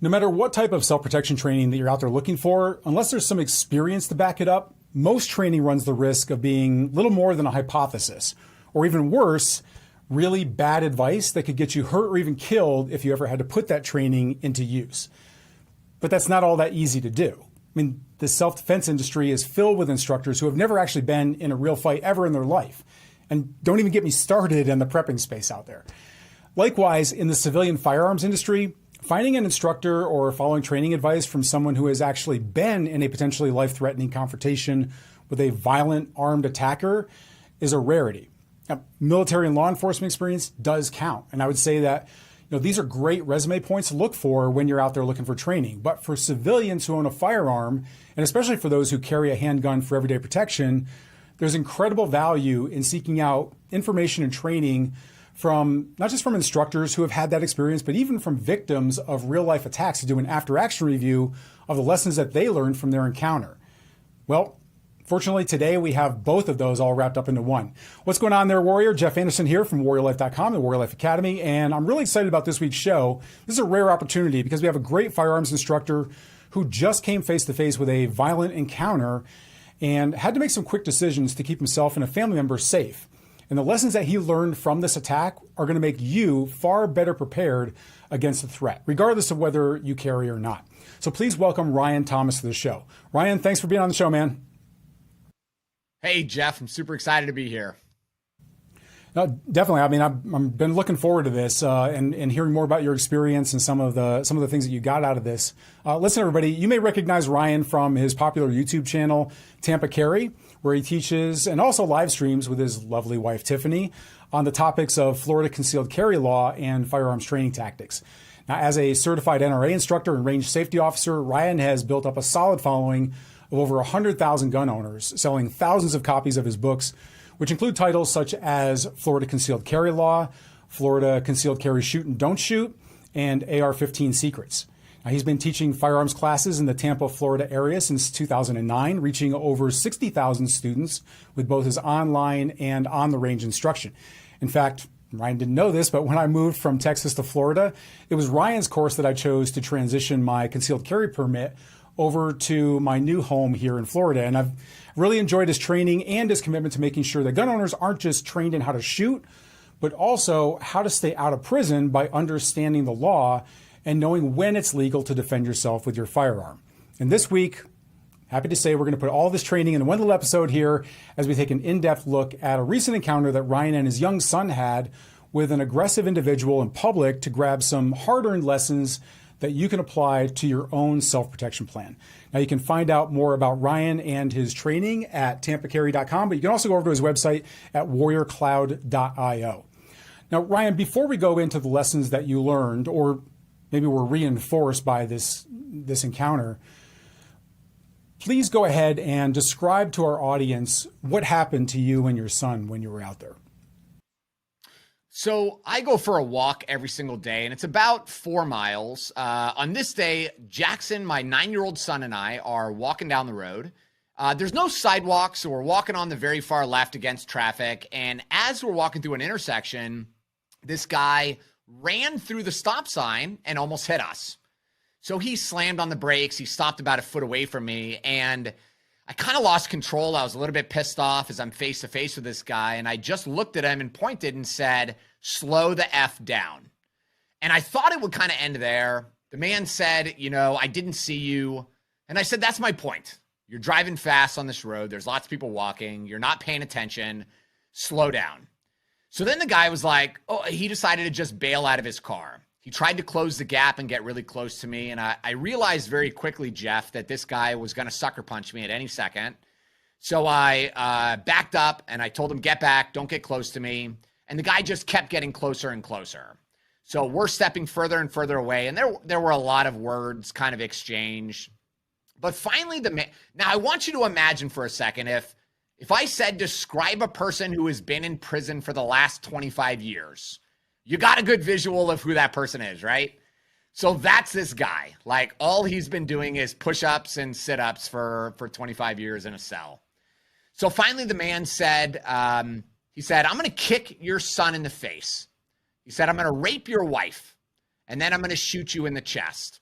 No matter what type of self-protection training that you're out there looking for, unless there's some experience to back it up, most training runs the risk of being little more than a hypothesis, or even worse, really bad advice that could get you hurt or even killed if you ever had to put that training into use. But that's not all that easy to do. I mean, the self-defense industry is filled with instructors who have never actually been in a real fight ever in their life. And don't even get me started in the prepping space out there. Likewise, in the civilian firearms industry, finding an instructor or following training advice from someone who has actually been in a potentially life-threatening confrontation with a violent armed attacker is a rarity. Now, military and law enforcement experience does count. And I would say that these are great resume points to look for when you're out there looking for training. But for civilians who own a firearm, and especially for those who carry a handgun for everyday protection, there's incredible value in seeking out information and training from not just from instructors who have had that experience, but even from victims of real life attacks to do an after action review of the lessons that they learned from their encounter. Well, fortunately today we have both of those all wrapped up into one. What's going on there, Warrior? Jeff Anderson here from warriorlife.com, the Warrior Life Academy. And I'm really excited about this week's show. This is a rare opportunity because we have a great firearms instructor who just came face to face with a violent encounter and had to make some quick decisions to keep himself and a family member safe. And the lessons that he learned from this attack are going to make you far better prepared against the threat, regardless of whether you carry or not. So please welcome Ryan Thomas to the show. Ryan, thanks for being on the show, man. Hey, Jeff, I'm super excited to be here. No, definitely. I mean, I've been looking forward to this and hearing more about your experience and some of the things that you got out of this. Listen, everybody, you may recognize Ryan from his popular YouTube channel, Tampa, where he teaches and also live streams with his lovely wife, Tiffany, on the topics of Florida concealed carry law and firearms training tactics. Now, as a certified NRA instructor and range safety officer, Ryan has built up a solid following of over 100,000 gun owners, selling thousands of copies of his books, which include titles such as Florida Concealed Carry Law, Florida Concealed Carry Shoot and Don't Shoot, and AR-15 Secrets. Now, he's been teaching firearms classes in the Tampa, Florida area since 2009, reaching over 60,000 students with both his online and on-the-range instruction. In fact, Ryan didn't know this, but when I moved from Texas to Florida, it was Ryan's course that I chose to transition my concealed carry permit over to my new home here in Florida. And I've really enjoyed his training and his commitment to making sure that gun owners aren't just trained in how to shoot, but also how to stay out of prison by understanding the law and knowing when it's legal to defend yourself with your firearm. And this week, happy to say we're going to put all this training in one little episode here as we take an in-depth look at a recent encounter that Ryan and his young son had with an aggressive individual in public to grab some hard-earned lessons that you can apply to your own self-protection plan. Now, you can find out more about Ryan and his training at tampacarry.com, but you can also go over to his website at warriorcloud.io. Now, Ryan, before we go into the lessons that you learned, or maybe were reinforced by this encounter, please go ahead and describe to our audience what happened to you and your son when you were out there. So I go for a walk every single day, and it's about 4 miles. On this day, Jackson, my 9-year-old son, and I are walking down the road. There's no sidewalk, so we're walking on the very far left against traffic. And as we're walking through an intersection, this guy ran through the stop sign and almost hit us. So he slammed on the brakes. He stopped about a foot away from me, and I kind of lost control. I was a little bit pissed off as I'm face to face with this guy. And I just looked at him and pointed and said, "Slow the F down." And I thought it would kind of end there. The man said, "I didn't see you." And I said, "That's my point. You're driving fast on this road. There's lots of people walking. You're not paying attention. Slow down." So then the guy was like, he decided to just bail out of his car. He tried to close the gap and get really close to me. And I realized very quickly, Jeff, that this guy was going to sucker punch me at any second. So I backed up and I told him, "Get back, don't get close to me." And the guy just kept getting closer and closer. So we're stepping further and further away. And there were a lot of words kind of exchanged. But finally, now I want you to imagine for a second, if I said, describe a person who has been in prison for the last 25 years, you got a good visual of who that person is, right? So that's this guy. Like, all he's been doing is push-ups and sit-ups for 25 years in a cell. So finally the man said, he said, "I'm going to kick your son in the face." He said, "I'm going to rape your wife, and then I'm going to shoot you in the chest."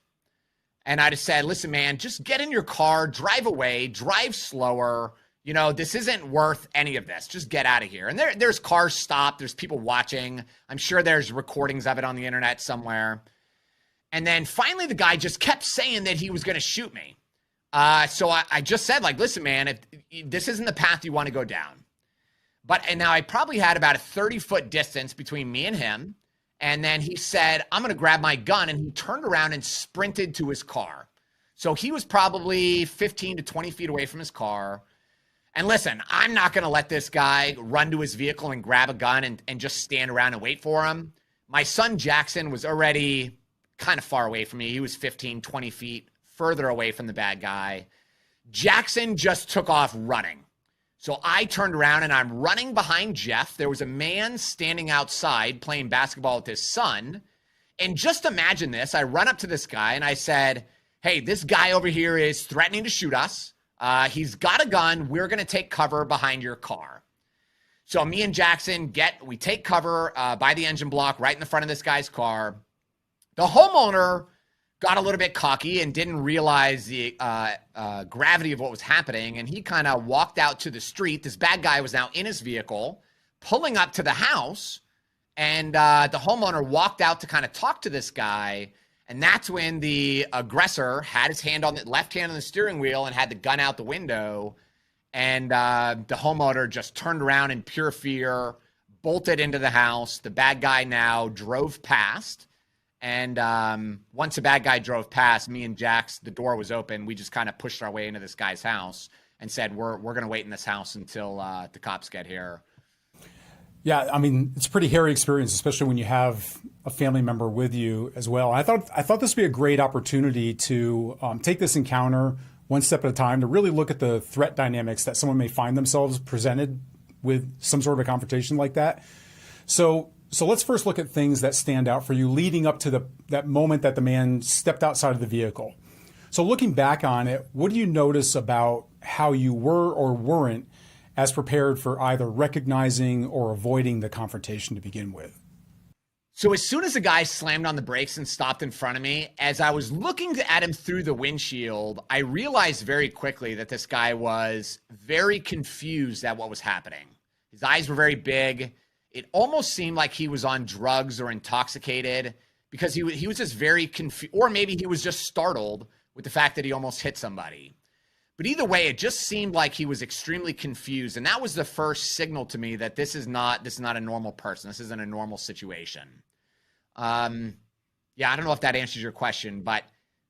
And I just said, listen, man, just get in your car, drive away, drive slower. You know, this isn't worth any of this. Just get out of here. And there's cars stopped. There's people watching. I'm sure there's recordings of it on the internet somewhere. And then finally, the guy just kept saying that he was going to shoot me. So I just said, like, listen, man, if this isn't the path you want to go down. And now I probably had about a 30-foot distance between me and him. And then he said, I'm going to grab my gun. And he turned around and sprinted to his car. So he was probably 15 to 20 feet away from his car. And listen, I'm not going to let this guy run to his vehicle and grab a gun and just stand around and wait for him. My son, Jackson, was already kind of far away from me. He was 15, 20 feet further away from the bad guy. Jackson just took off running. So I turned around and I'm running behind Jeff. There was a man standing outside playing basketball with his son. And just imagine this. I run up to this guy and I said, hey, this guy over here is threatening to shoot us. He's got a gun. We're going to take cover behind your car. So me and Jackson we take cover by the engine block right in the front of this guy's car. The homeowner got a little bit cocky and didn't realize the gravity of what was happening. And he kind of walked out to the street. This bad guy was now in his vehicle, pulling up to the house. And the homeowner walked out to kind of talk to this guy. And that's when the aggressor had his hand on the left hand on the steering wheel and had the gun out the window. And the homeowner just turned around in pure fear, bolted into the house. The bad guy now drove past. And once the bad guy drove past, me and Jax, the door was open. We just kind of pushed our way into this guy's house and said, we're going to wait in this house until the cops get here. Yeah, I mean, it's a pretty hairy experience, especially when you have a family member with you as well. I thought this would be a great opportunity to take this encounter one step at a time, to really look at the threat dynamics that someone may find themselves presented with some sort of a confrontation like that. So let's first look at things that stand out for you leading up to that moment that the man stepped outside of the vehicle. So looking back on it, what do you notice about how you were or weren't as prepared for either recognizing or avoiding the confrontation to begin with? So as soon as the guy slammed on the brakes and stopped in front of me, as I was looking at him through the windshield, I realized very quickly that this guy was very confused at what was happening. His eyes were very big. It almost seemed like he was on drugs or intoxicated because he was just very confused, or maybe he was just startled with the fact that he almost hit somebody. But either way, it just seemed like he was extremely confused. And that was the first signal to me that this is not a normal person. This isn't a normal situation. Yeah, I don't know if that answers your question, but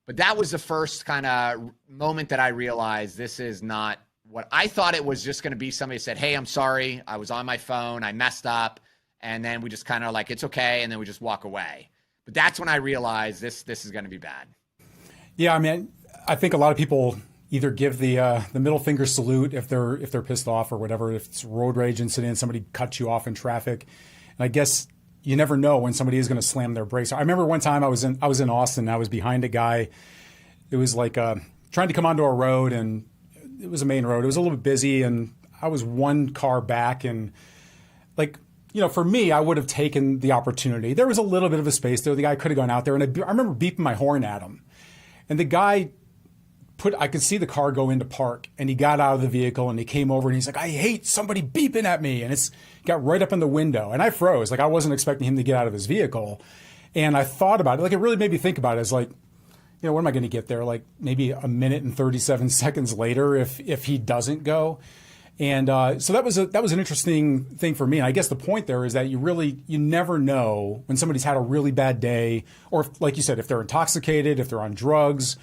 that was the first kind of moment that I realized this is not what I thought it was. Just going to be somebody said, hey, I'm sorry. I was on my phone. I messed up. And then we just kind of like, it's okay. And then we just walk away. But that's when I realized this is going to be bad. Yeah, I mean, I think a lot of people either give the middle finger salute if they're pissed off or whatever. If it's a road rage incident, somebody cuts you off in traffic. And I guess you never know when somebody is going to slam their brakes. I remember one time I was in Austin. I was behind a guy. It was like trying to come onto a road, and it was a main road. It was a little bit busy, and I was one car back. And like, you know, for me, I would have taken the opportunity. There was a little bit of a space there. The guy could have gone out there, and I remember beeping my horn at him. And the guy I could see the car go into park, and he got out of the vehicle and he came over and he's like, I hate somebody beeping at me. And it's got right up in the window, and I froze. Like, I wasn't expecting him to get out of his vehicle. And I thought about it. Like, it really made me think about it. It's like, you know, when am I going to get there? Like maybe a minute and 37 seconds later, if he doesn't go. And so that was an interesting thing for me. And I guess the point there is that you never know when somebody's had a really bad day, or if, like you said, if they're intoxicated, if they're on drugs,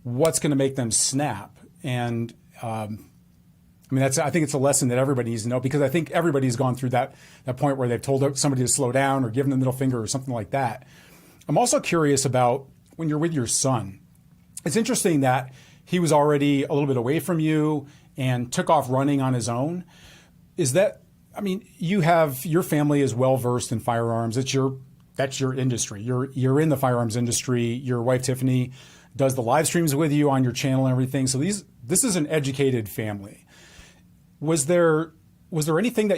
what's going to make them snap. And I mean, I think it's a lesson that everybody needs to know, because I think everybody's gone through that point where they've told somebody to slow down or given the middle finger or something like that. I'm also curious about when you're with your son. It's interesting that he was already a little bit away from you and took off running on his own. I mean, your family is well versed in firearms. That's your industry. You're in the firearms industry. Your wife, Tiffany, does the live streams with you on your channel and everything. So this is an educated family. Was there anything that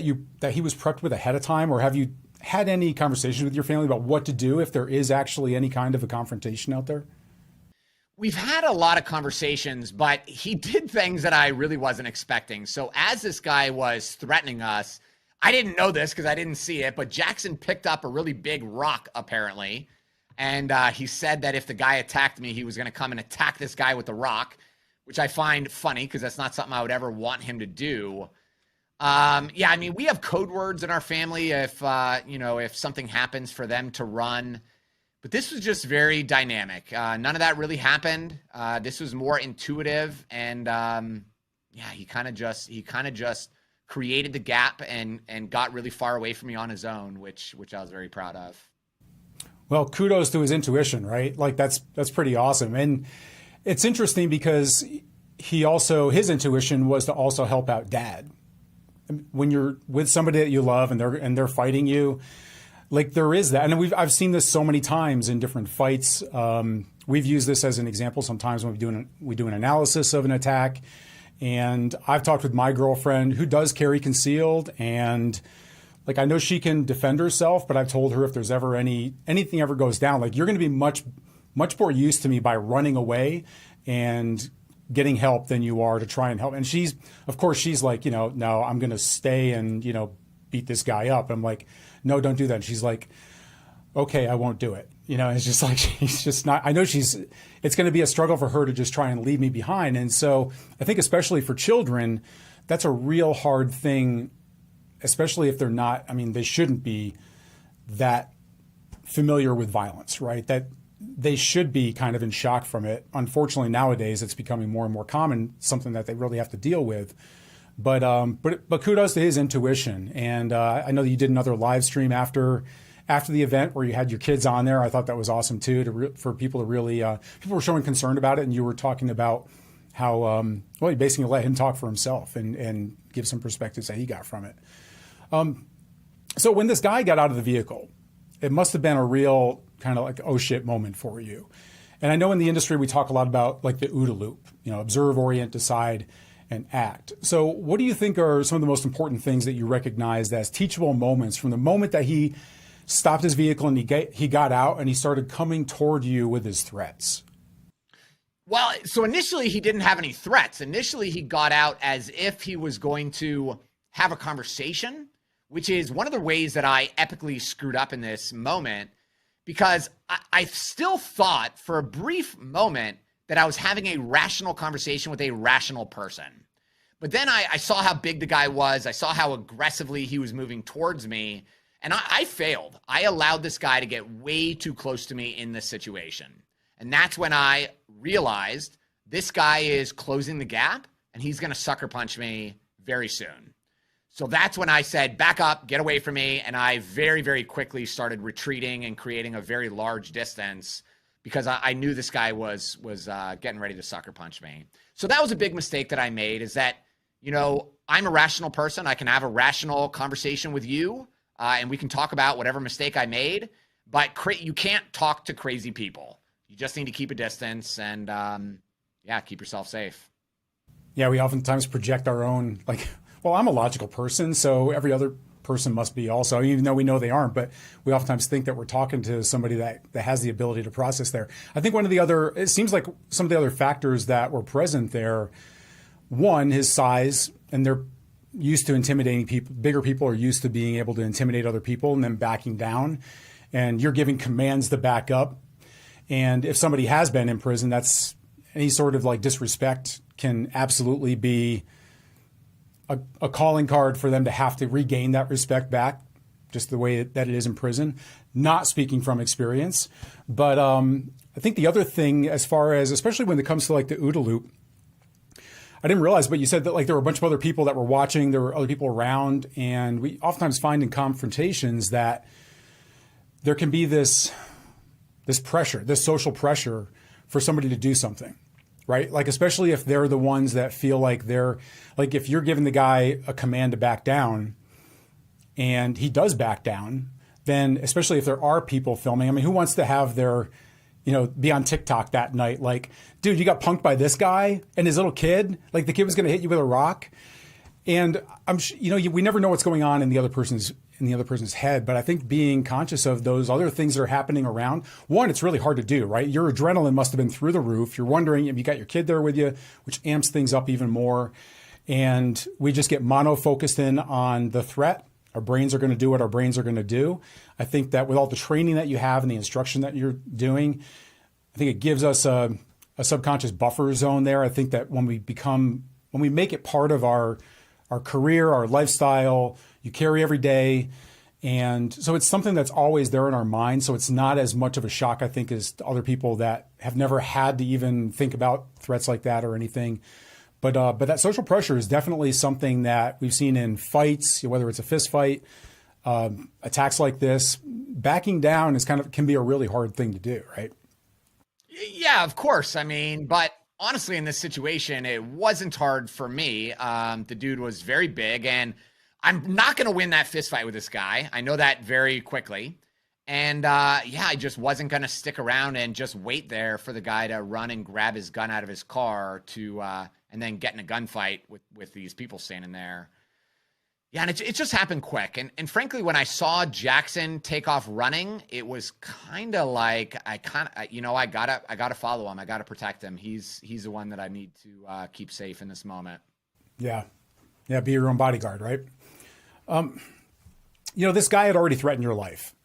he was prepped with ahead of time, or have you had any conversations with your family about what to do if there is actually any kind of a confrontation out there? We've had a lot of conversations, but he did things that I really wasn't expecting. So as this guy was threatening us, I didn't know this because I didn't see it, but Jackson picked up a really big rock, apparently. And he said that if the guy attacked me, he was going to come and attack this guy with the rock, which I find funny because that's not something I would ever want him to do. Yeah, I mean, we have code words in our family if, if something happens for them to run. But this was just very dynamic. None of that really happened. This was more intuitive. And he kind of just created the gap and got really far away from me on his own, which I was very proud of. Well, kudos to his intuition, right? Like that's pretty awesome. And it's interesting because his intuition was to also help out dad. When you're with somebody that you love and they're fighting you, like there is that. And I've seen this so many times in different fights. We've used this as an example sometimes when we do an analysis of an attack. And I've talked with my girlfriend who does carry concealed, and like I know she can defend herself, but I've told her if there's ever anything ever goes down, like you're going to be much more used to me by running away and getting help than you are to try and help. And she's like, no, I'm going to stay and, beat this guy up. I'm like, no, don't do that. And she's like, okay, I won't do it. It's just like, she's just not, I know it's going to be a struggle for her to just try and leave me behind. And so I think especially for children, that's a real hard thing, especially if they're not, they shouldn't be that familiar with violence, right? That they should be kind of in shock from it. Unfortunately, nowadays it's becoming more and more common, something that they really have to deal with. But kudos to his intuition. And I know that you did another live stream after the event where you had your kids on there. I thought that was awesome too, for people to really, people were showing concern about it. And you were talking about how, you basically let him talk for himself and give some perspectives that he got from it. So when this guy got out of the vehicle, it must have been a real kind of like, oh shit moment for you. And I know in the industry, we talk a lot about like the OODA loop, observe, orient, decide, and act. So what do you think are some of the most important things that you recognized as teachable moments from the moment that he stopped his vehicle and he got out and he started coming toward you with his threats? Well, so initially he didn't have any threats. Initially he got out as if he was going to have a conversation, which is one of the ways that I epically screwed up in this moment, because I still thought for a brief moment that I was having a rational conversation with a rational person. But then I saw how big the guy was. I saw how aggressively he was moving towards me. And I failed. I allowed this guy to get way too close to me in this situation. And that's when I realized this guy is closing the gap and he's going to sucker punch me very soon. So that's when I said, back up, get away from me. And I very, very quickly started retreating and creating a very large distance because I knew this guy was getting ready to sucker punch me. So that was a big mistake that I made, is that, I'm a rational person. I can have a rational conversation with you and we can talk about whatever mistake I made, but you can't talk to crazy people. You just need to keep a distance and keep yourself safe. Yeah, we oftentimes project our own, I'm a logical person, so every other person must be also, even though we know they aren't, but we oftentimes think that we're talking to somebody that has the ability to process there. I think it seems like some of the other factors that were present there, one, his size, and they're used to intimidating people. Bigger people are used to being able to intimidate other people and then backing down, and you're giving commands to back up. And if somebody has been in prison, that's any sort of disrespect can absolutely be a calling card for them to have to regain that respect back, just the way that it is in prison. Not speaking from experience, but I think the other thing, as far as, especially when it comes to the OODA loop, I didn't realize, but you said that there were a bunch of other people that were watching, there were other people around, and we oftentimes find in confrontations that there can be this pressure, this social pressure for somebody to do something. Right? Especially if they're the ones that feel like if you're giving the guy a command to back down and he does back down, then especially if there are people filming, who wants to have their, be on TikTok that night? Dude, you got punked by this guy and his little kid, the kid was going to hit you with a rock. And we never know what's going on in the other person's in the other person's head. But I think being conscious of those other things that are happening around, one, it's really hard to do, right? Your adrenaline must have been through the roof. You're wondering if you got your kid there with you, which amps things up even more. And we just get mono-focused in on the threat. Our brains are going to do what our brains are going to do. I think that with all the training that you have and the instruction that you're doing, I think it gives us a subconscious buffer zone there. I think that when we make it part of our career, our lifestyle, you carry every day. And so it's something that's always there in our mind. So it's not as much of a shock, I think, as to other people that have never had to even think about threats like that or anything. But that social pressure is definitely something that we've seen in fights, whether it's a fist fight, attacks like this. Backing down can be a really hard thing to do, right? Yeah, of course. I mean, but honestly, in this situation, it wasn't hard for me. The dude was very big, and I'm not going to win that fist fight with this guy. I know that very quickly. And I just wasn't going to stick around and just wait there for the guy to run and grab his gun out of his car and then get in a gunfight with these people standing there. Yeah, and it just happened quick. And frankly, when I saw Jackson take off running, it was kind of like I gotta follow him. I gotta protect him. He's the one that I need to keep safe in this moment. Yeah, be your own bodyguard, right? This guy had already threatened your life,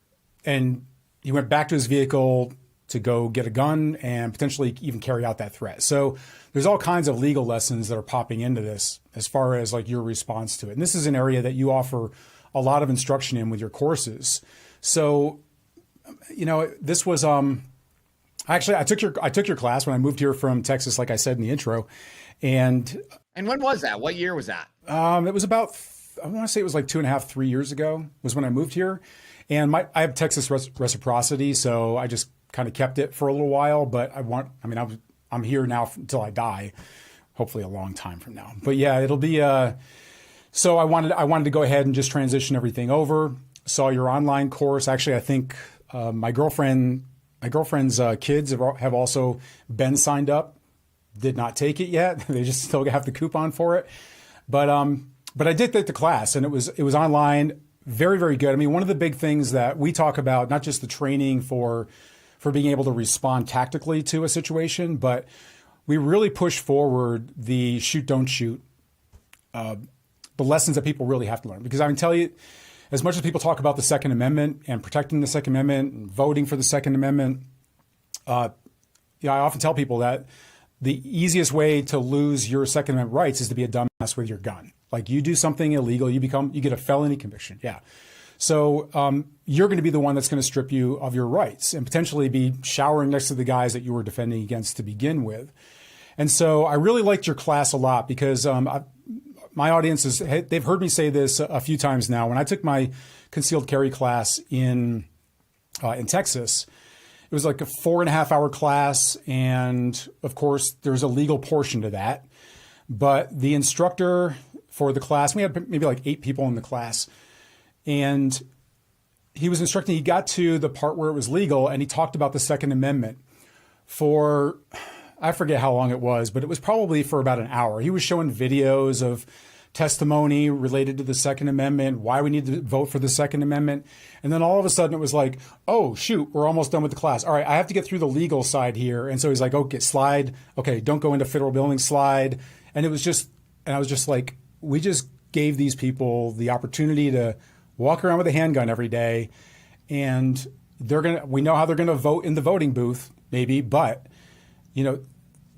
and he went back to his vehicle to go get a gun and potentially even carry out that threat. So there's all kinds of legal lessons that are popping into this as far as like your response to it. And this is an area that you offer a lot of instruction in with your courses. So, this was, actually, I took your class when I moved here from Texas, like I said in the intro. And when was that? What year was that? It was about, I want to say it was like 2.5, 3 years ago was when I moved here. And I have Texas reciprocity, so I just kind of kept it for a little while, but I'm here now until I die, hopefully a long time from now. But yeah, it'll be, so I wanted to go ahead and just transition everything over. Saw your online course. Actually, I think my girlfriend's kids have also been signed up, did not take it yet. They just still have the coupon for it. But I did take the class, and it was online. Very, very good. I mean, one of the big things that we talk about, not just the training for being able to respond tactically to a situation, but we really push forward the shoot, don't shoot, the lessons that people really have to learn. Because I can tell you, as much as people talk about the Second Amendment and protecting the Second Amendment and voting for the Second Amendment, I often tell people that the easiest way to lose your Second Amendment rights is to be a dumbass with your gun. Like you do something illegal, you get a felony conviction. Yeah. So you're going to be the one that's going to strip you of your rights and potentially be showering next to the guys that you were defending against to begin with. And so I really liked your class a lot because my audience they've heard me say this a few times now. When I took my concealed carry class in Texas, it was like a 4.5-hour class. And of course, there's a legal portion to that. But the instructor for the class, we had maybe like 8 people in the class. And he was instructing, he got to the part where it was legal and he talked about the Second Amendment for, I forget how long it was, but it was probably for about an hour. He was showing videos of testimony related to the Second Amendment, why we need to vote for the Second Amendment. And then all of a sudden it was like, oh, shoot, we're almost done with the class. All right, I have to get through the legal side here. And so he's like, okay, slide. Okay, don't go into federal building, slide. And I was just like, we just gave these people the opportunity to walk around with a handgun every day, and we know how they're gonna vote in the voting booth, maybe, but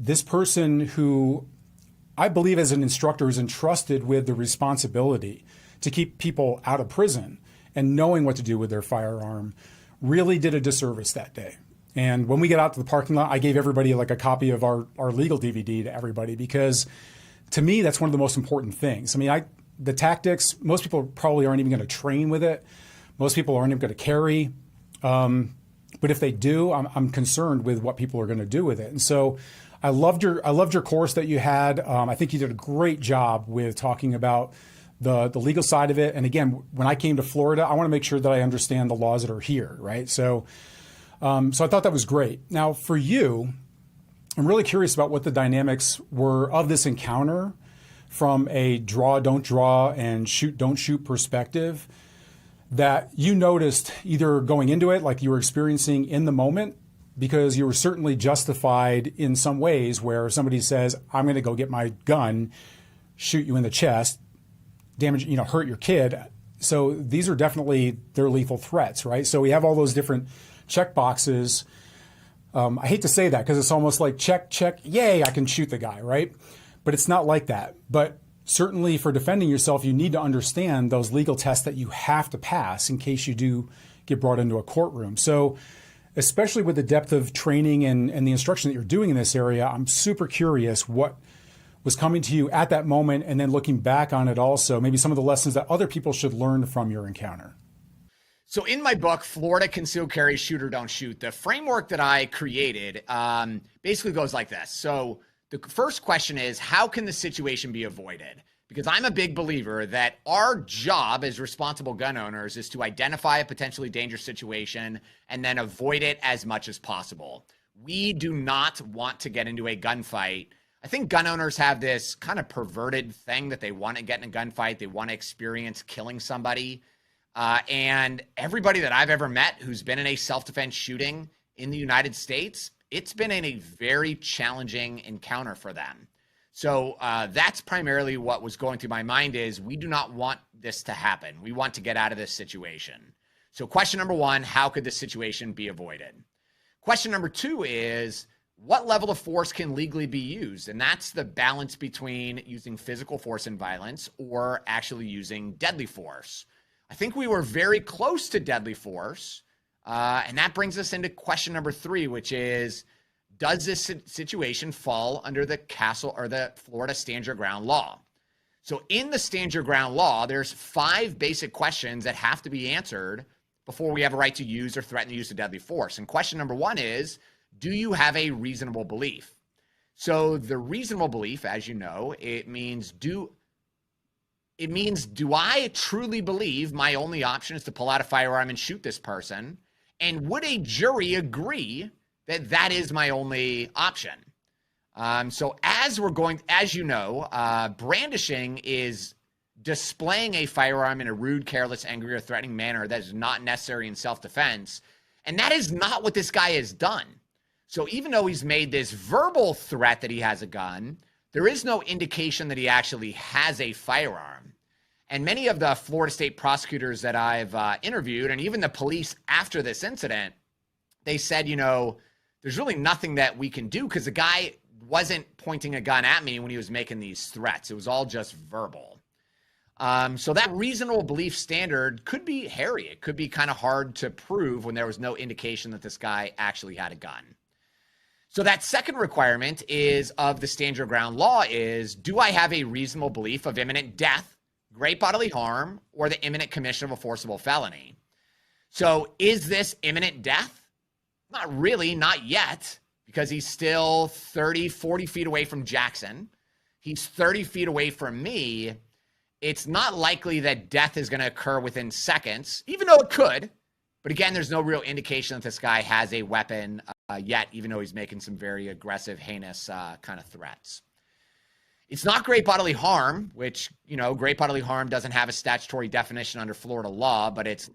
this person who I believe as an instructor is entrusted with the responsibility to keep people out of prison and knowing what to do with their firearm really did a disservice that day. And when we get out to the parking lot, I gave everybody like a copy of our legal DVD to everybody, because to me, that's one of the most important things. I mean, the tactics, most people probably aren't even going to train with it. Most people aren't even going to carry. But if they do, I'm concerned with what people are going to do with it. And so I loved your course that you had. I think you did a great job with talking about the legal side of it. And again, when I came to Florida, I want to make sure that I understand the laws that are here, right? So I thought that was great. Now for you, I'm really curious about what the dynamics were of this encounter from a draw, don't draw, and shoot, don't shoot perspective. that you noticed either going into it, like you were experiencing in the moment, because you were certainly justified in some ways where somebody says, I'm going to go get my gun, shoot you in the chest, damage, hurt your kid. So these are definitely, they're lethal threats, right? So we have all those different check boxes. I hate to say that because it's almost like check, yay, I can shoot the guy, right? But it's not like that. But certainly for defending yourself, you need to understand those legal tests that you have to pass in case you do get brought into a courtroom. So especially with the depth of training and the instruction that you're doing in this area, I'm super curious what was coming to you at that moment, and then looking back on it also, maybe some of the lessons that other people should learn from your encounter. So in my book, Florida Concealed Carry Shoot or Don't Shoot, the framework that I created basically goes like this. So the first question is, how can the situation be avoided? Because I'm a big believer that our job as responsible gun owners is to identify a potentially dangerous situation and then avoid it as much as possible. We do not want to get into a gunfight. I think gun owners have this kind of perverted thing that they want to get in a gunfight. They want to experience killing somebody. And everybody that I've ever met who's been in a self-defense shooting in the United States, it's been in a very challenging encounter for them. So that's primarily what was going through my mind is we do not want this to happen. We want to get out of this situation. So question number one, how could this situation be avoided? Question number two is, what level of force can legally be used? And that's the balance between using physical force and violence or actually using deadly force. I think we were very close to deadly force. And that brings us into question number three, which is, does this situation fall under the Castle or the Florida Stand Your Ground law? So in the Stand Your Ground law, there's 5 basic questions that have to be answered before we have a right to use or threaten the use of deadly force. And question number one is, do you have a reasonable belief? So the reasonable belief, as you know, it means do I truly believe my only option is to pull out a firearm and shoot this person? And would a jury agree that that is my only option? So as you know, brandishing is displaying a firearm in a rude, careless, angry, or threatening manner that is not necessary in self-defense. And that is not what this guy has done. So even though he's made this verbal threat that he has a gun, there is no indication that he actually has a firearm. And many of the Florida state prosecutors that I've interviewed, and even the police after this incident, they said, there's really nothing that we can do because the guy wasn't pointing a gun at me when he was making these threats. It was all just verbal. So that reasonable belief standard could be hairy. It could be kind of hard to prove when there was no indication that this guy actually had a gun. So that second requirement is of the Stand Your Ground law is, do I have a reasonable belief of imminent death, great bodily harm, or the imminent commission of a forcible felony? So is this imminent death? Not really, not yet, because he's still 30, 40 feet away from Jackson. He's 30 feet away from me. It's not likely that death is going to occur within seconds, even though it could. But again, there's no real indication that this guy has a weapon yet, even though he's making some very aggressive, heinous kind of threats. It's not great bodily harm, which, great bodily harm doesn't have a statutory definition under Florida law, but it's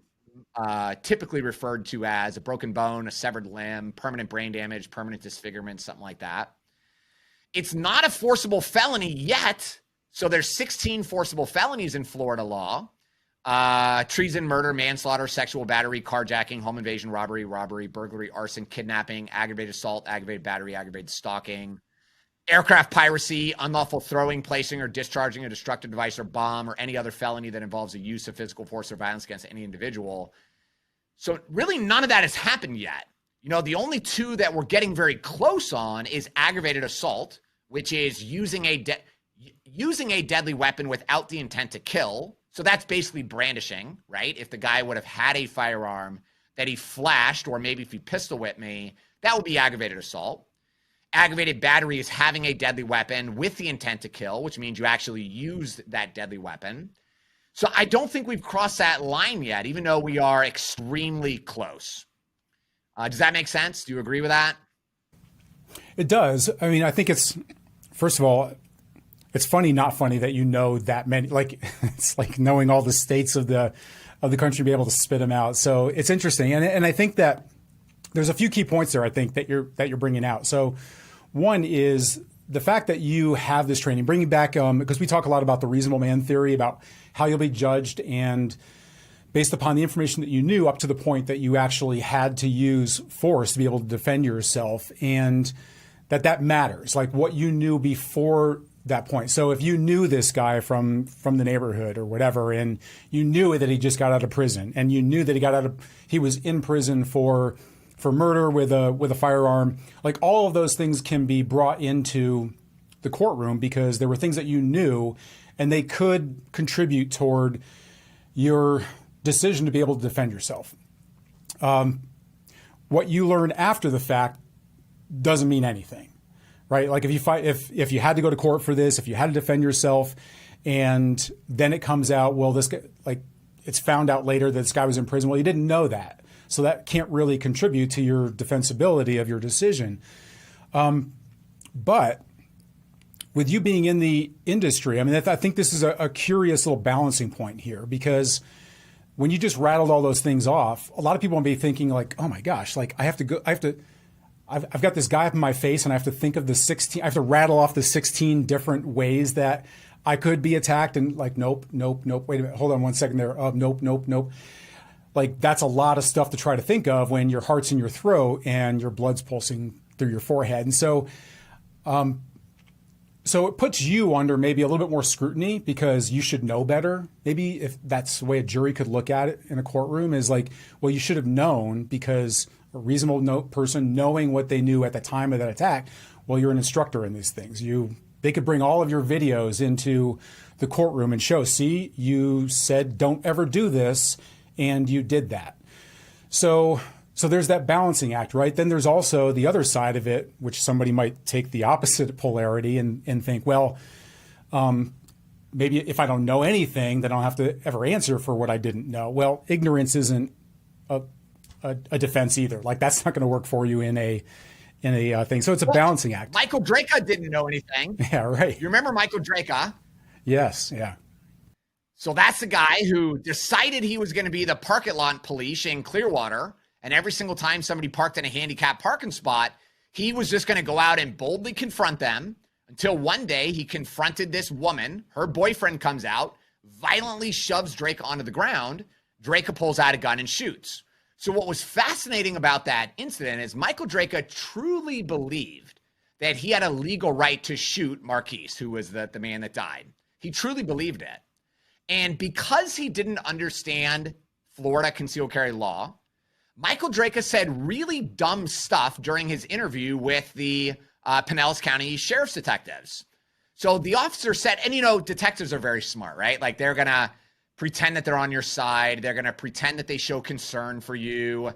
typically referred to as a broken bone, a severed limb, permanent brain damage, permanent disfigurement, something like that. It's not a forcible felony yet. So there's 16 forcible felonies in Florida law. Treason, murder, manslaughter, sexual battery, carjacking, home invasion, robbery, burglary, arson, kidnapping, aggravated assault, aggravated battery, aggravated stalking, aircraft piracy, unlawful throwing, placing, or discharging a destructive device or bomb, or any other felony that involves the use of physical force or violence against any individual. So really none of that has happened yet. The only 2 that we're getting very close on is aggravated assault, which is using a deadly weapon without the intent to kill. So that's basically brandishing, right? If the guy would have had a firearm that he flashed, or maybe if he pistol whipped me, that would be aggravated assault. Aggravated battery is having a deadly weapon with the intent to kill, which means you actually used that deadly weapon. So I don't think we've crossed that line yet, even though we are extremely close. Does that make sense? Do you agree with that? It does. I mean, I think it's, first of all, it's funny, not funny that that many, like, it's like knowing all the states of the of the country to be able to spit them out. So it's interesting. And I think that there's a few key points there, I think, that you're bringing out. So one is the fact that you have this training, bringing back, because we talk a lot about the reasonable man theory, about how you'll be judged and based upon the information that you knew up to the point that you actually had to use force to be able to defend yourself, and that matters, like what you knew before that point. So if you knew this guy from the neighborhood or whatever, and you knew that he just got out of prison, and you knew that he was in prison for murder with a firearm, like all of those things can be brought into the courtroom because there were things that you knew, and they could contribute toward your decision to be able to defend yourself. What you learn after the fact doesn't mean anything, right? Like if you had to go to court for this, if you had to defend yourself, and then it comes out, well, this guy, like it's found out later that this guy was in prison. Well, you didn't know that, so that can't really contribute to your defensibility of your decision. But with you being in the industry, I mean, I think this is a curious little balancing point here, because when you just rattled all those things off, a lot of people will be thinking like, oh my gosh, like I've got this guy up in my face and I have to think of I have to rattle off the 16 different ways that I could be attacked. And like, nope. Wait a minute. Hold on one second there. Nope. Like that's a lot of stuff to try to think of when your heart's in your throat and your blood's pulsing through your forehead. And so it puts you under maybe a little bit more scrutiny because you should know better. Maybe if that's the way a jury could look at it in a courtroom, is like, well, you should have known, because a reasonable person knowing what they knew at the time of that attack, well, you're an instructor in these things. They could bring all of your videos into the courtroom and show, see, you said don't ever do this, and you did that. So there's that balancing act, right? Then there's also the other side of it, which somebody might take the opposite polarity and think, well, maybe if I don't know anything, then I'll have to ever answer for what I didn't know. Well, ignorance isn't a defense either. Like that's not going to work for you in a thing. So it's a balancing act. Michael Draka didn't know anything. Yeah, right. You remember Michael Draka? Yes, yeah. So that's the guy who decided he was going to be the parking lot police in Clearwater. And every single time somebody parked in a handicapped parking spot, he was just going to go out and boldly confront them, until one day he confronted this woman. Her boyfriend comes out, violently shoves Drake onto the ground. Drake pulls out a gun and shoots. So what was fascinating about that incident is Michael Draka truly believed that he had a legal right to shoot Marquise, who was the man that died. He truly believed it. And because he didn't understand Florida concealed carry law, Michael Draka said really dumb stuff during his interview with the Pinellas County Sheriff's detectives. So the officer said, and detectives are very smart, right? Like they're going to pretend that they're on your side. They're going to pretend that they show concern for you.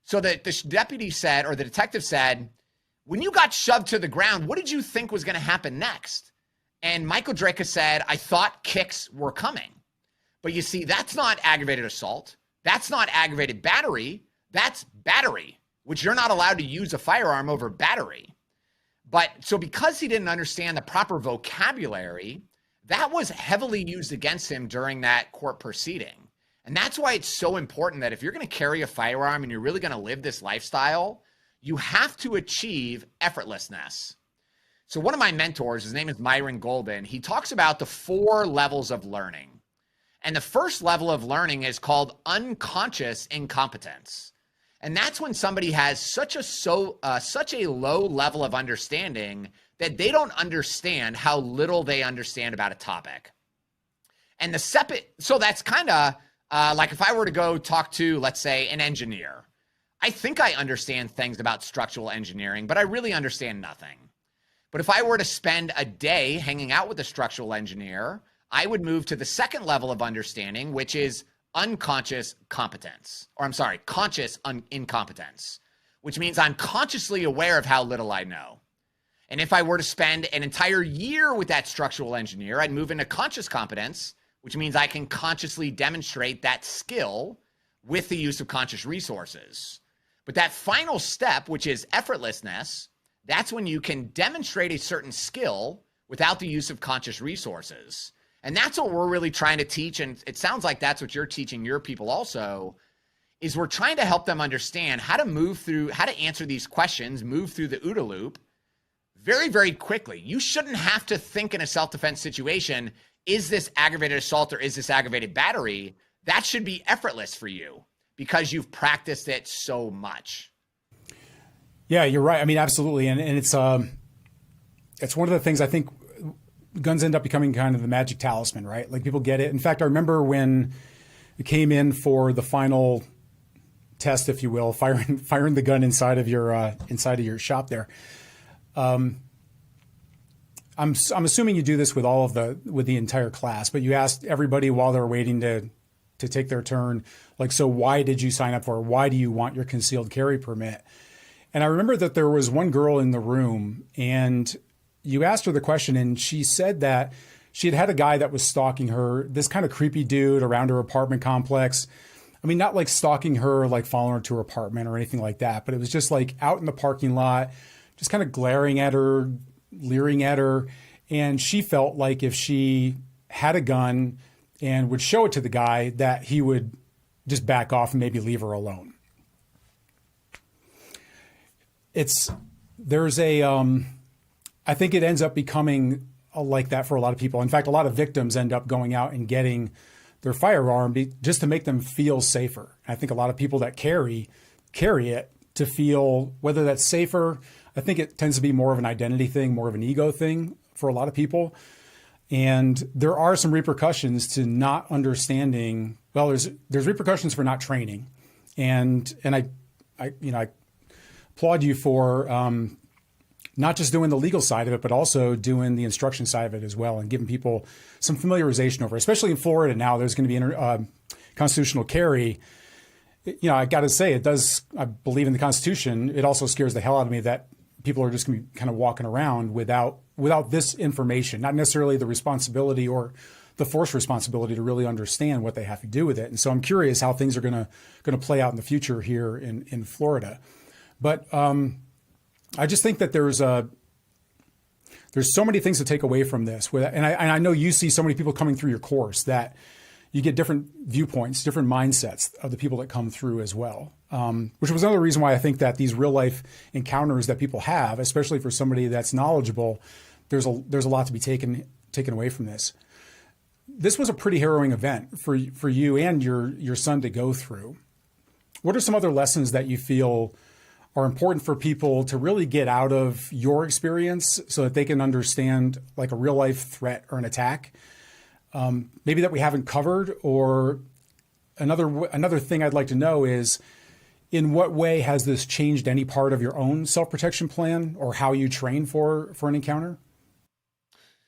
So the deputy said, or the detective said, when you got shoved to the ground, what did you think was going to happen next? And Michael Draka said, I thought kicks were coming. But you see, that's not aggravated assault. That's not aggravated battery. That's battery, which you're not allowed to use a firearm over battery. But so because he didn't understand the proper vocabulary, that was heavily used against him during that court proceeding. And that's why it's so important that if you're going to carry a firearm and you're really going to live this lifestyle, you have to achieve effortlessness. So one of my mentors, his name is Myron Golden, he talks about the 4 levels of learning. And the first level of learning is called unconscious incompetence. And that's when somebody has such a low level of understanding that they don't understand how little they understand about a topic. And so that's kind of like if I were to go talk to, let's say, an engineer. I think I understand things about structural engineering, but I really understand nothing. But if I were to spend a day hanging out with a structural engineer, I would move to the second level of understanding, which is conscious incompetence, which means I'm consciously aware of how little I know. And if I were to spend an entire year with that structural engineer, I'd move into conscious competence, which means I can consciously demonstrate that skill with the use of conscious resources. But that final step, which is effortlessness, that's when you can demonstrate a certain skill without the use of conscious resources. And that's what we're really trying to teach. And it sounds like that's what you're teaching your people also, is we're trying to help them understand how to move through, how to answer these questions, move through the OODA loop very, very quickly. You shouldn't have to think in a self-defense situation, is this aggravated assault or is this aggravated battery? That should be effortless for you because you've practiced it so much. Yeah, you're right. I mean, absolutely. And it's one of the things I think guns end up becoming kind of the magic talisman, right? Like people get it. In fact, I remember when it came in for the final test, if you will, firing the gun inside of your shop there. I'm assuming you do this with with the entire class, but you asked everybody while they're waiting to take their turn, like, so why did you sign up for it? Why do you want your concealed carry permit? And I remember that there was one girl in the room and you asked her the question and she said that she had a guy that was stalking her, this kind of creepy dude around her apartment complex. I mean, not like stalking her, like following her to her apartment or anything like that, but it was just like out in the parking lot, just kind of glaring at her, leering at her. And she felt like if she had a gun and would show it to the guy, that he would just back off and maybe leave her alone. I think it ends up becoming like that for a lot of people. In fact, a lot of victims end up going out and getting their firearm just to make them feel safer. I think a lot of people that carry it to feel, whether that's safer, I think it tends to be more of an identity thing, more of an ego thing for a lot of people. And there are some repercussions to not understanding. Well, there's repercussions for not training. And I applaud you for not just doing the legal side of it, but also doing the instruction side of it as well and giving people some familiarization over it. Especially in Florida now, there's going to be constitutional carry. I got to say, I believe in the Constitution. It also scares the hell out of me that people are just going to be kind of walking around without this information, not necessarily the responsibility or the forced responsibility to really understand what they have to do with it. And so I'm curious how things are going to play out in the future here in Florida. But I just think that there's so many things to take away from this. And I know you see so many people coming through your course that you get different viewpoints, different mindsets of the people that come through as well. Which was another reason why I think that these real life encounters that people have, especially for somebody that's knowledgeable, there's a lot to be taken away from this. This was a pretty harrowing event for you and your son to go through. What are some other lessons that you feel are important for people to really get out of your experience so that they can understand like a real life threat or an attack? Maybe that we haven't covered, or another thing I'd like to know is, in what way has this changed any part of your own self-protection plan or how you train for an encounter?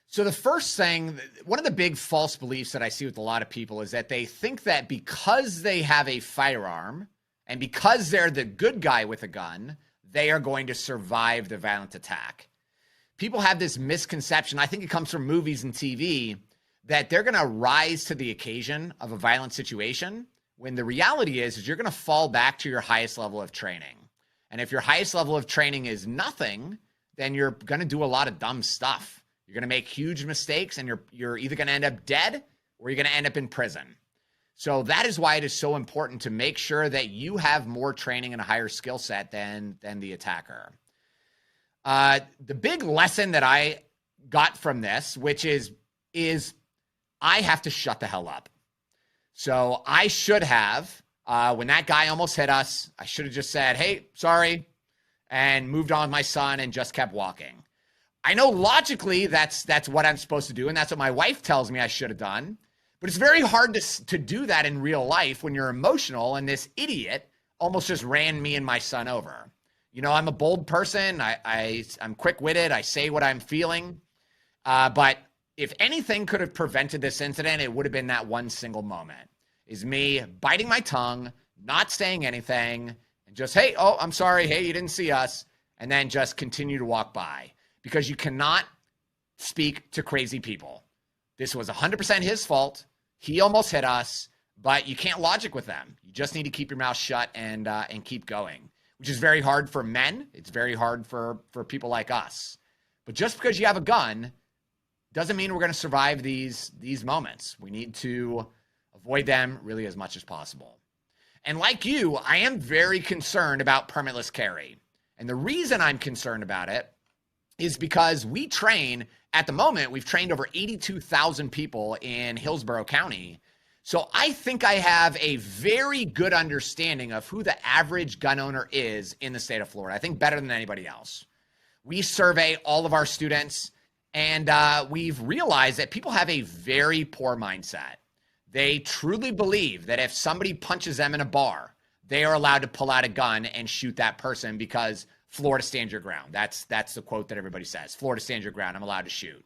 So the first thing, one of the big false beliefs that I see with a lot of people is that they think that because they have a firearm and because they're the good guy with a gun, they are going to survive the violent attack. People have this misconception, I think it comes from movies and TV, that they're going to rise to the occasion of a violent situation, when the reality is you're going to fall back to your highest level of training. And if your highest level of training is nothing, then you're going to do a lot of dumb stuff. You're going to make huge mistakes, and you're either going to end up dead or you're going to end up in prison. So that is why it is so important to make sure that you have more training and a higher skill set than the attacker. The big lesson that I got from this, which is I have to shut the hell up. So I should have, when that guy almost hit us, I should have just said, hey, sorry, and moved on with my son and just kept walking. I know logically that's what I'm supposed to do, and that's what my wife tells me I should have done. But it's very hard to do that in real life when you're emotional, and this idiot almost just ran me and my son over. I'm a bold person. I'm quick-witted. I say what I'm feeling. But if anything could have prevented this incident, it would have been that one single moment. Is me biting my tongue, not saying anything, and just, hey, oh, I'm sorry. Hey, you didn't see us. And then just continue to walk by. Because you cannot speak to crazy people. This was 100% his fault. He almost hit us, but you can't logic with them. You just need to keep your mouth shut and keep going, which is very hard for men. It's very hard for people like us. But just because you have a gun doesn't mean we're going to survive these moments. We need to avoid them really as much as possible. And like you, I am very concerned about permitless carry. And the reason I'm concerned about it is because we train, at the moment, we've trained over 82,000 people in Hillsborough County. So I think I have a very good understanding of who the average gun owner is in the state of Florida. I think better than anybody else. We survey all of our students, and we've realized that people have a very poor mindset. They truly believe that if somebody punches them in a bar, they are allowed to pull out a gun and shoot that person because Florida stands your ground. That's the quote that everybody says. Florida stands your ground. I'm allowed to shoot.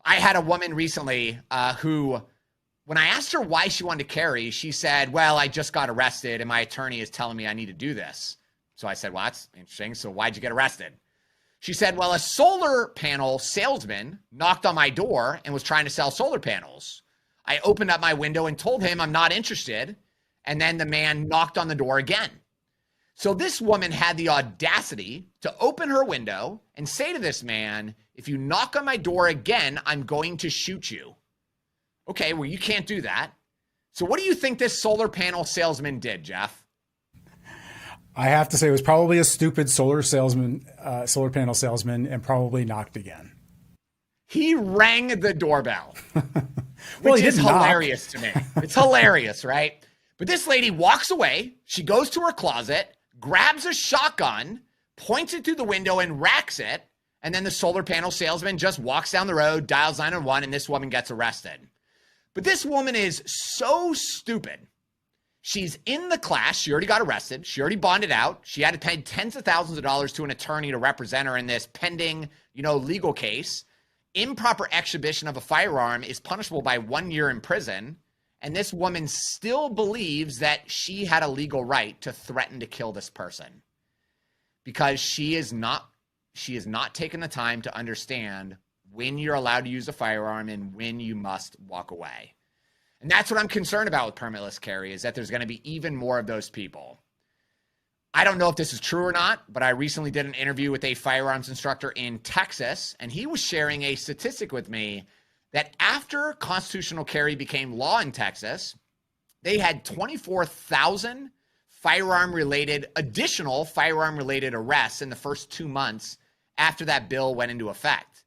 I had a woman recently who, when I asked her why she wanted to carry, she said, well, I just got arrested and my attorney is telling me I need to do this. So I said, well, that's interesting. So why'd you get arrested? She said, well, a solar panel salesman knocked on my door and was trying to sell solar panels. I opened up my window and told him I'm not interested. And then the man knocked on the door again. So this woman had the audacity to open her window and say to this man, if you knock on my door again, I'm going to shoot you. Okay, well, you can't do that. So what do you think this solar panel salesman did, Jeff? I have to say it was probably a stupid solar panel salesman, and probably knocked again. He rang the doorbell, Well, which is hilarious to me. It's hilarious, right? But this lady walks away. She goes to her closet, grabs a shotgun, points it through the window and racks it. And then the solar panel salesman just walks down the road, dials 911, and this woman gets arrested. But this woman is so stupid. She's in the class. She already got arrested. She already bonded out. She had to pay tens of thousands of dollars to an attorney to represent her in this pending, legal case. Improper exhibition of a firearm is punishable by 1 year in prison. And this woman still believes that she had a legal right to threaten to kill this person because she is not taking the time to understand when you're allowed to use a firearm and when you must walk away. And that's what I'm concerned about with permitless carry, is that there's going to be even more of those people. I don't know if this is true or not, but I recently did an interview with a firearms instructor in Texas, and he was sharing a statistic with me that after constitutional carry became law in Texas, they had 24,000 additional firearm-related arrests in the first 2 months after that bill went into effect,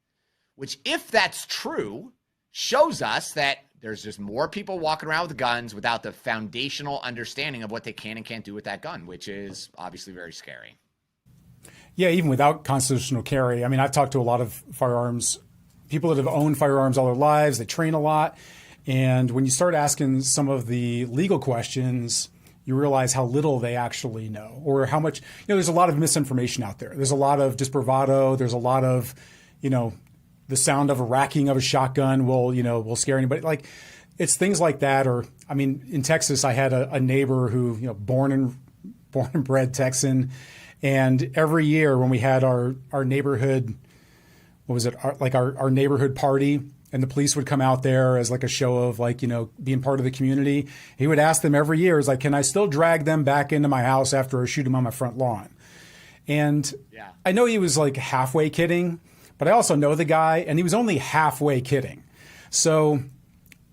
which, if that's true, shows us that there's just more people walking around with guns without the foundational understanding of what they can and can't do with that gun, which is obviously very scary. Yeah, even without constitutional carry. I mean, I've talked to a lot of firearms people that have owned firearms all their lives. They train a lot. And when you start asking some of the legal questions, you realize how little they actually know, or how much, there's a lot of misinformation out there. There's a lot of just bravado. There's a lot of, the sound of a racking of a shotgun will scare anybody. Like, it's things like that. Or, I mean, in Texas, I had a neighbor who, born and bred Texan. And every year when we had our neighborhood, our neighborhood party, and the police would come out there as like a show of being part of the community, he would ask them every year, can I still drag them back into my house after I shoot them on my front lawn? And yeah. I know he was halfway kidding, but I also know the guy, and he was only halfway kidding. So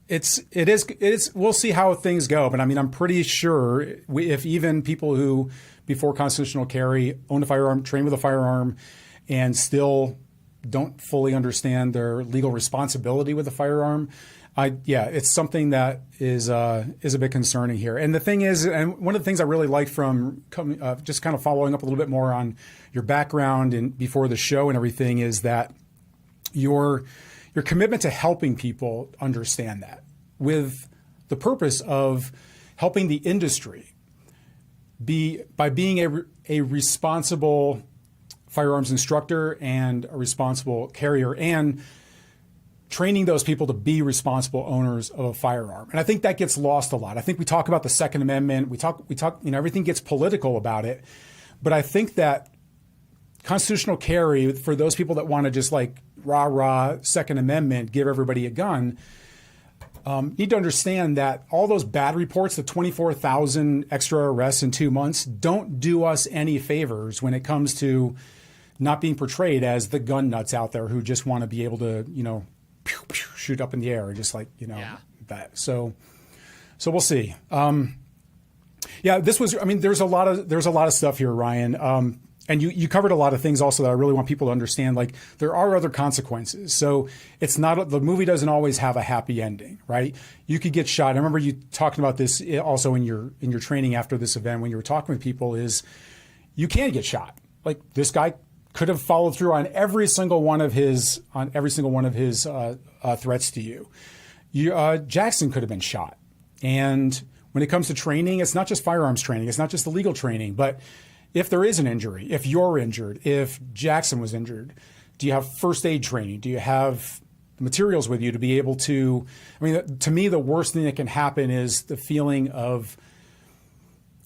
it is, we'll see how things go. But I mean, I'm pretty sure if even people who before constitutional carry own a firearm, train with a firearm, and still don't fully understand their legal responsibility with a firearm, it's something that is a bit concerning here. And the thing is, and one of the things I really liked from just kind of following up a little bit more on your background and before the show and everything, is that your commitment to helping people understand that, with the purpose of helping the industry by being a responsible firearms instructor and a responsible carrier, and training those people to be responsible owners of a firearm. And I think that gets lost a lot. I think we talk about the Second Amendment. We talk, everything gets political about it. But I think that constitutional carry, for those people that want to just rah, Second Amendment, give everybody a gun, need to understand that all those bad reports, the 24,000 extra arrests in 2 months, don't do us any favors when it comes to not being portrayed as the gun nuts out there who just want to be able to, pew, pew, shoot up in the air, just like, Yeah. that. So we'll see. Yeah, this was, I mean, there's a lot of stuff here, Ryan. And you covered a lot of things also that I really want people to understand. Like, there are other consequences. So it's not, the movie doesn't always have a happy ending, right? You could get shot. I remember you talking about this also in your training after this event when you were talking with people, is you can get shot. Like, this guy could have followed through on every single one of his threats to you. Jackson could have been shot. And when it comes to training, it's not just firearms training. It's not just the legal training, but if there is an injury, if you're injured, if Jackson was injured, do you have first aid training? Do you have materials with you to be able to, I mean, to me, the worst thing that can happen is the feeling of,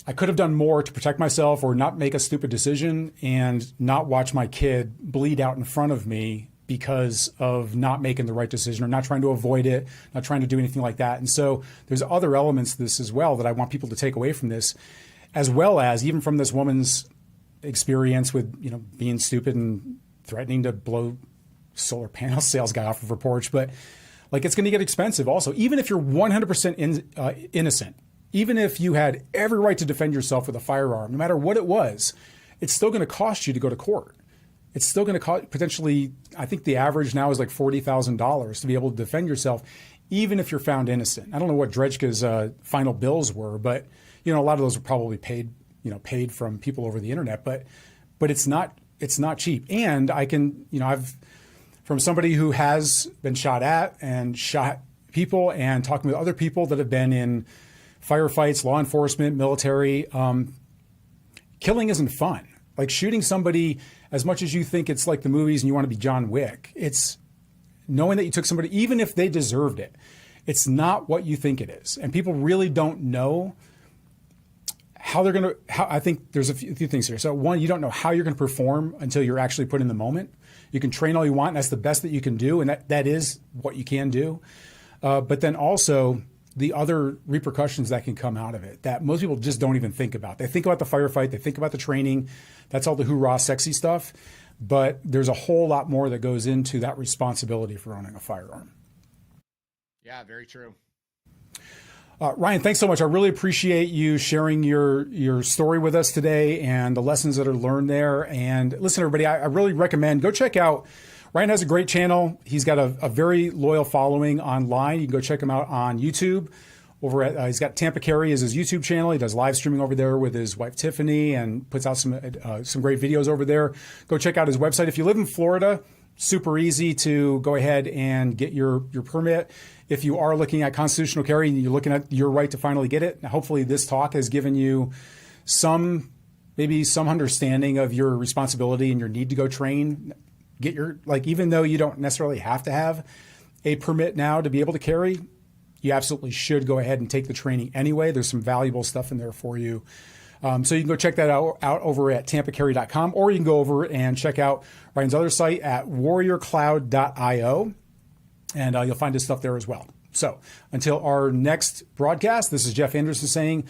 I could have done more to protect myself or not make a stupid decision and not watch my kid bleed out in front of me because of not making the right decision or not trying to avoid it, not trying to do anything like that. And so there's other elements to this as well that I want people to take away from this, as well as even from this woman's experience with, being stupid and threatening to blow solar panel sales guy off of her porch. But like, it's going to get expensive also, even if you're 100% innocent, even if you had every right to defend yourself with a firearm, no matter what it was, it's still going to cost you to go to court. It's still going to cost potentially, I think the average now is like $40,000 to be able to defend yourself, even if you're found innocent. I don't know what Drejka's final bills were, but a lot of those were probably paid from people over the internet, but it's not cheap. And I can, I've, from somebody who has been shot at and shot people and talking with other people that have been in firefights, law enforcement, military, killing isn't fun. Like, shooting somebody, as much as you think it's like the movies and you want to be John Wick, it's knowing that you took somebody, even if they deserved it, it's not what you think it is. And people really don't know how they're going to, I think there's a few things here. So one, you don't know how you're going to perform until you're actually put in the moment. You can train all you want, and that's the best that you can do. And that is what you can do. But then also the other repercussions that can come out of it that most people just don't even think about. They think about the firefight, they think about the training. That's all the hoorah, sexy stuff. But there's a whole lot more that goes into that responsibility for owning a firearm. Yeah, very true. Ryan, thanks so much. I really appreciate you sharing your story with us today and the lessons that are learned there. And listen, everybody, I really recommend, go check out, Ryan has a great channel. He's got a very loyal following online. You can go check him out on YouTube. Over at he's got Tampa Carry as his YouTube channel. He does live streaming over there with his wife Tiffany and puts out some great videos over there. Go check out his website. If you live in Florida, super easy to go ahead and get your permit. If you are looking at constitutional carry and you're looking at your right to finally get it, hopefully this talk has given you maybe some understanding of your responsibility and your need to go train. Get your, like, even though you don't necessarily have to have a permit now to be able to carry, you absolutely should go ahead and take the training anyway. There's some valuable stuff in there for you. So you can go check that out over at tampacarry.com, or you can go over and check out Ryan's other site at warriorcloud.io, and you'll find his stuff there as well. So until our next broadcast, this is Jeff Anderson saying,